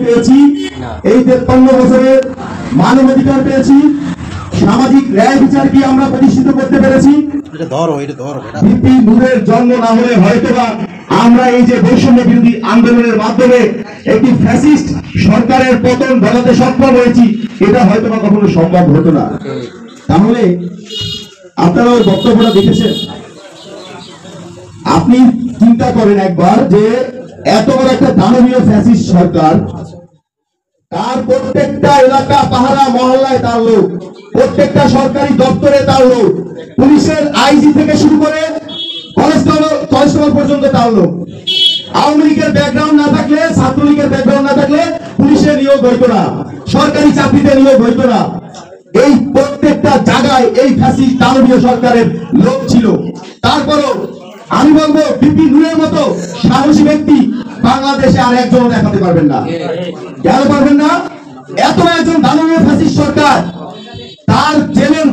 পেয়েছি, এই 53 বছরের মানবাধিকার পেয়েছি, সামাজিক ন্যায় বিচারকে আমরা প্রতিষ্ঠিত করতে পেরেছি। ভিপি নূরের জন্ম না হলে হয়তোবা আমরা এই যে বৈষম্য বিরোধী আন্দোলনের মাধ্যমে একটি ফ্যাসিস্ট সরকারের পতন ঘটাতে সক্ষম হয়েছি, এটা হয়তোবা কখনো সম্ভব হতো না। তাহলে আপনারা ওই বক্তব্যটা দেখেছেন, আপনি চিন্তা করেন একবার যে এত বড় একটা দানবীয় ফ্যাসিস্ট সরকার, তার প্রত্যেকটা এলাকা পাহারা মহল্লায় তার লোক, প্রত্যেকটা সরকারি দপ্তরে তার লোক, পুলিশের আইজি থেকে শুরু করে কনস্টেবল পর্যন্ত তার লোক। আওয়ামী লীগের ব্যাকগ্রাউন্ড না থাকলে, ছাত্রলীগের ব্যাকগ্রাউন্ড না থাকলে পুলিশে নিয়োগ হইতো না, সরকারি চাকরিতে নিয়োগ হইতো না। এই প্রত্যেকটা জায়গায় এই ফ্যাসিস্ট দানবীয় সরকারের লোক ছিল। তারপরও আমি বলবো ভিপি নূরের মতো সাহসী ব্যক্তি বাংলাদেশে আর একজন দেখাতে পারবেন না। কেন পারবেন না? এত একজন দানবীয় ফ্যাসিস্ট সরকার, তার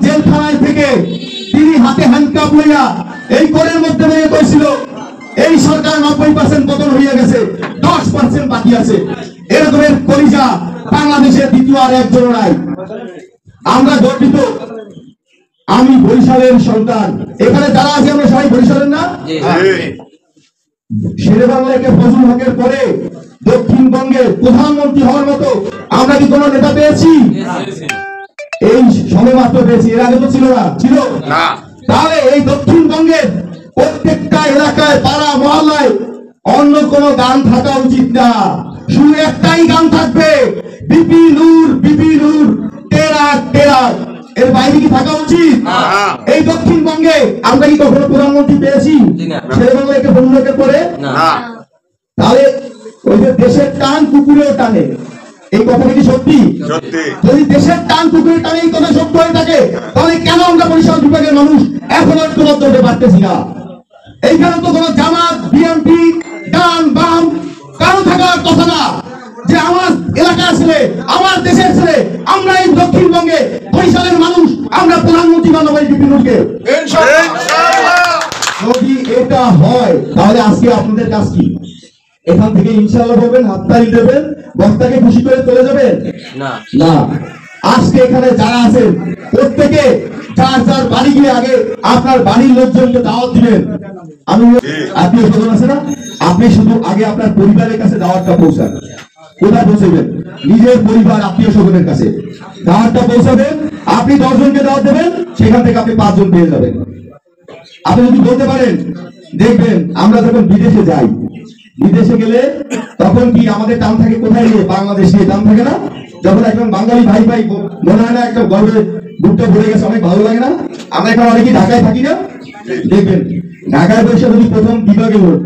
জেলখানায় থেকে তিনি হাতে হ্যান্ডকাপ লইয়া এই কোরের মধ্যে বেরিয়ে কইছিল এই সরকার 90% পতন হয়ে গেছে, 10% বাকি আছে। এরকমের কলিজা বাংলাদেশের দ্বিতীয় আর একজন নাই। আমরা গর্বিত, আমি বরিশালের সন্তান, এখানে যারা আছে আমরা সবাই বরিশালের না? শেরে বাংলাকে ফজলুল হকের পরে দক্ষিণবঙ্গের প্রধানমন্ত্রী হওয়ার মতো আমরা কি কোনো নেতা পেয়েছি? এই সবেমাত্র পেয়েছি, এর আগে তো ছিল না, ছিল না। তাহলে এই দক্ষিণবঙ্গের প্রত্যেকটা এলাকায় পাড়া মহল্লায় অন্য কোনো গান থাকা উচিত না, শুধু একটাই গান থাকবে, ভিপি নূর ভিপি নূর তেরা তেরা। এর বাইরে কি থাকা উচিত? এই দক্ষিণবঙ্গে আমরা কি কখনো প্রধানমন্ত্রী পেয়েছি শেরে বাংলাকে ফজলুলের পরে? তাহলে ওই যে দেশের টান কুকুরেও টানে, এই কথাটা কি সত্যি? যদি দেশের টান কুকুরের টানে এই কথা সত্য হয়ে থাকে, তাহলে কেন আমরা বরিশাল বিভাগের মানুষ এখন ঐক্যবদ্ধ হতে পারতেছি না? এইখানে তো কোনো জামাত বিএনপি ডান বাম কারো থাকার কথা না, যে আমার এলাকা ছেলে, আমার দেশের ছেলে, আমরা এই দক্ষিণবঙ্গে বরিশালের মানুষ আমরা প্রধানমন্ত্রী বানাবো এই ভিপি নূরকে। যদি এটা হয় তাহলে আজকে আপনাদের কাজ কি? এখান থেকে ইনশাআল্লাহ বলবেন, হাততালি দেবেন, বক্তাকে খুশি করে চলে যাবেন? না। আজকে এখানে যারা আছেন প্রত্যেকে যার যার বাড়ি গিয়ে আগে আপনার বাড়ির লোকজনকে দাওয়াত দিবেন। আমি আত্মীয় স্বজন আছে না, আপনি শুধু আগে আপনার পরিবারের কাছে দাওয়াতটা পৌঁছান। কোথায় পৌঁছাবেন? নিজের পরিবার আত্মীয় স্বজনের কাছে দাওয়াতটা পৌঁছাবেন। আপনি 10 জনকে দাওয়াত দেবেন, সেখান থেকে আপনি 5 জন পেয়ে যাবেন। আপনি যদি বলতে পারেন, দেখবেন আমরা যখন বিদেশে যাই, বিদেশে গেলে তখন কি আমাদের টান থাকে কোথায় গিয়ে? বাংলাদেশে টান থাকে না? যখন একজন বাঙালি ভাই ভাই মনে হয় না একটা গর্বে বুকটা ভরে গেছে, অনেক ভালো লাগে না? আমরা এখন অনেকেই ঢাকায় থাকি না, দেখবেন ঢাকায় বসে যদি প্রথম বিভাগের লোক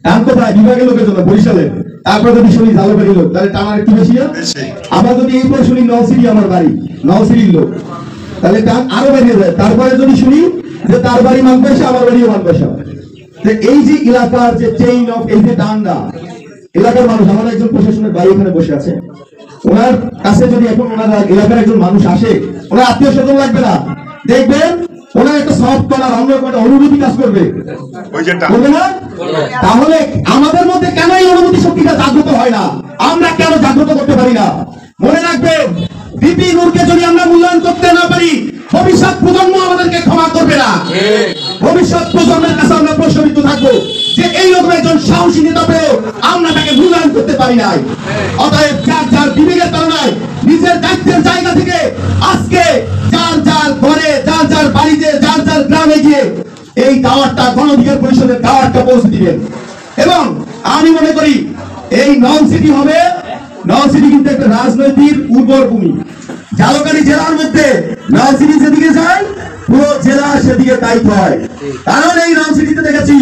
টান কোথায়? বিভাগের লোকের জন্য বরিশালে, তারপরে যদি শুনি জালবাড়ির লোক, তাহলে টান আর একটু বেশি। আবার যদি এই পরে শুনি নওসিরি আমার বাড়ি, নওসিরির লোক, তাহলে টান আরো বেরিয়ে যায়। তারপরে যদি শুনি যে তার বাড়ি মানপয়সা, আমার বাড়িও মানপয়সা। এই যে এলাকার যে চেইন অফ, এই যে টানটা এলাকার মানুষ, আমার একজন প্রশাসনের বাড়ি এখানে বসে আছে, ওনার কাছে যদি এখন ওনার এলাকার একজন মানুষ আসে, ওনার আত্মীয় স্বজন লাগবে না, দেখবেন ওনার একটা সফট করার অন্য একটা অনুভূতি কাজ করবে, বলবে না? তাহলে আমাদের মধ্যে কেন এই অনুভূতি শক্তিটা জাগ্রত হয় না? আমরা কেন জাগ্রত করতে পারি না? মনে রাখবেন, ভিপি নূরকে যদি আমরা মূল্যায়ন করতে না পারি, ভবিষ্যৎ প্রজন্ম আমাদেরকে ক্ষমা করবে না। ভবিষ্যৎ প্রজন্মের কাছে আমরা প্রশ্নবিদ্ধ থাকবো যে এই রকম একজন সাহসী নেতা পেয়েও আমরা তাকে মূল্যায়ন করতে পারি নাই। অতএব যার যার বিবেকের কারণে নিজের দায়িত্বের জায়গা থেকে আজকে যার যার ঘরে, যার যার বাড়িতে, যার যার গ্রামে গিয়ে এই দাওয়াতটা, গণ অধিকার পরিষদের দাওয়াতটা পৌঁছে দিবেন। এবং আমি মনে করি এই নন সিটি হবে, নন সিটি কিন্তু একটা রাজনৈতিক উর্বর ভূমি। ঝালকাঠি জেলার মধ্যে নন সিটি যেদিকে যায়, পুরো জেলা সেদিকে দায়িত্ব হয়। কারণ এই নন সিটিতে দেখেছি,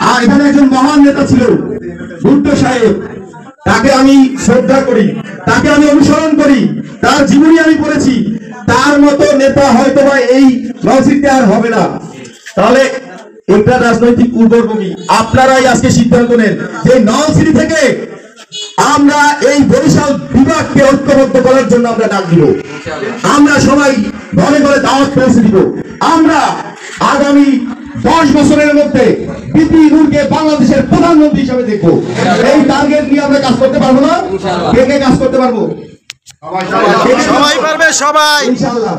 আর এখানে একজন মহান নেতা ছিল ভুট্টো সাহেব, তাকে আমি শ্রদ্ধা করি, তাকে আমি অনুসরণ করি, তার জীবনী আমি পড়েছি। তার মতো নেতা হয়তো বা এই নন সিটিতে আর হবে না। তাহলে এটা রাজনৈতিক উর্বর ভূমি, আপনারাই আজকে সিদ্ধান্ত নেন যে নন সিটি থেকে আমরা এই বরিশাল বিভাগকে ঐক্যবদ্ধ করার জন্য আমরা ডাক দিব। আমরা সবাই ঘরে ঘরে দাওয়াত পৌঁছে দিব। আমরা আগামী 10 বছরের মধ্যে বিপি নূরকে বাংলাদেশের প্রধানমন্ত্রী হিসেবে দেখবো। এই টার্গেট নিয়ে আমরা কাজ করতে পারবো না? কে কে কাজ করতে পারবো? সবাই পারবে, সবাই ইনশাআল্লাহ।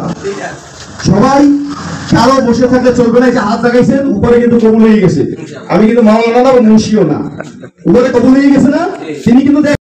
সবাই কারো বসে থাকলে চলবে না। যে হাত লাগাইছেন উপরে কিন্তু কবুল হয়ে গেছে। আমি কিন্তু মাওলানা না, মুন্সিও না, উপরে কবুল হয়ে গেছে না। তিনি কিন্তু